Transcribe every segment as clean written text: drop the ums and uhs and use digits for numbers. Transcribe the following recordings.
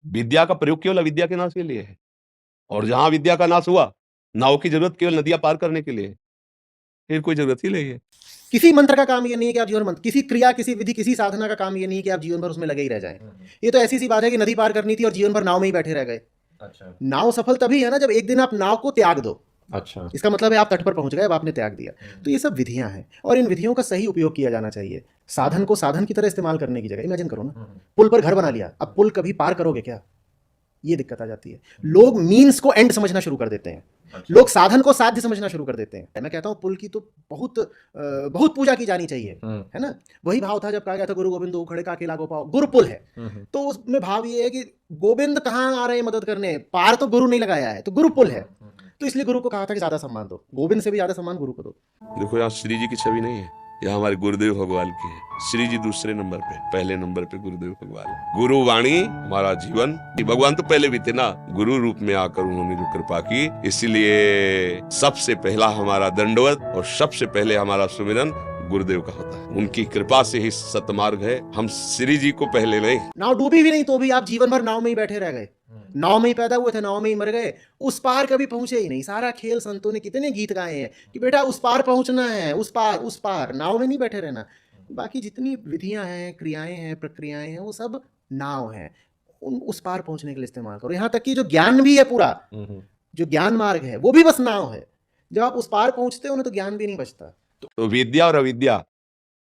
विद्या का प्रयोग केवल अविद्या के नाश के लिए है, और जहां विद्या का नाश हुआ, नाव की जरूरत केवल नदियां पार करने के लिए है, फिर कोई जरूरत ही नहीं है। किसी मंत्र का काम ये नहीं है कि आप जीवन मंत्र, किसी क्रिया, किसी विधि, किसी साधना का काम ये नहीं है कि आप जीवन भर उसमें लगे ही रह जाएं। ये तो ऐसी सी बात है कि नदी पार करनी थी और जीवन भर नाव में ही बैठे रह गए। अच्छा। नाव सफल तभी है ना जब एक दिन आप नाव को त्याग दो। अच्छा। इसका मतलब है आप तट पर पहुंच गए, अब आपने त्याग दिया। तो ये सब विधियां हैं और इन विधियों का सही उपयोग किया जाना चाहिए। साधन को साधन की तरह इस्तेमाल करने की जगह, इमेजिन करो ना, पुल पर घर बना लिया, अब पुल कभी पार करोगे क्या? ये दिक्कत आ जाती है। लोग मीन्स को एंड समझना शुरू कर देते हैं। अच्छा। लोग साधन को साध्य समझना शुरू कर देते हैं। मैं कहता हूँ पुल की तो बहुत पूजा की जानी चाहिए, है ना। वही भाव था जब कहा गया था गुरु गोविंद खड़े का अकेला गोपाओ, गुरु पुल है। तो उसमें भाव ये है कि गोविंद कहाँ आ रहे हैं मदद करने, पार तो गुरु नहीं लगाया है, तो गुरु पुल है। तो इसलिए गुरु को कहा था कि ज्यादा सम्मान दो, गोविंद से भी ज्यादा सम्मान गुरु को दो। देखो यहाँ श्री जी की छवि नहीं है, यहाँ हमारे गुरुदेव भगवान की है। श्री जी दूसरे नंबर पे, पहले नंबर पे गुरुदेव भगवान। गुरु वाणी हमारा जीवन, भगवान तो पहले भी थे ना, गुरु रूप में आकर उन्होंने जो कृपा की, इसलिए सबसे पहला हमारा दंडवत और सबसे पहले हमारा सुमिरन गुरुदेव का होता है। उनकी कृपा से ही सतमार्ग है, हम श्री जी को पहले नहीं। नाव डूबी भी नहीं तो भी आप जीवन भर नाव में ही बैठे रह गए। नाव में ही पैदा हुए थे, नाव में ही मर गए, उस पार कभी पहुंचे ही नहीं। सारा खेल संतों ने कितने गीत गाए हैं कि बेटा उस पार पहुंचना है, उस पार, उस पार, नाव में नहीं बैठे रहना। बाकी जितनी विधियां हैं, क्रियाएं हैं, प्रक्रियाएं हैं, वो सब नाव हैं, उस पार पहुंचने के लिए इस्तेमाल करो। यहाँ तक कि जो ज्ञान भी है पूरा, जो ज्ञान मार्ग है, वो भी बस नाव है। जब आप उस पार पहुंचते हो ना तो ज्ञान भी नहीं बचता। तो विद्या और अविद्या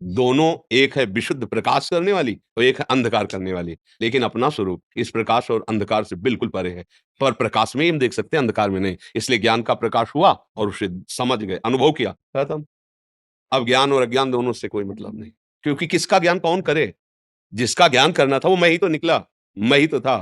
दोनों, एक है विशुद्ध प्रकाश करने वाली और एक है अंधकार करने वाली, लेकिन अपना स्वरूप इस प्रकाश और अंधकार से बिल्कुल परे है। पर प्रकाश में ही हम देख सकते हैं, अंधकार में नहीं। इसलिए ज्ञान का प्रकाश हुआ और उसे समझ गए, अनुभव किया, खत्म। अब ज्ञान और अज्ञान दोनों से कोई मतलब नहीं, क्योंकि किसका ज्ञान कौन करे? जिसका ज्ञान करना था वो मैं ही तो निकला, मैं ही तो था।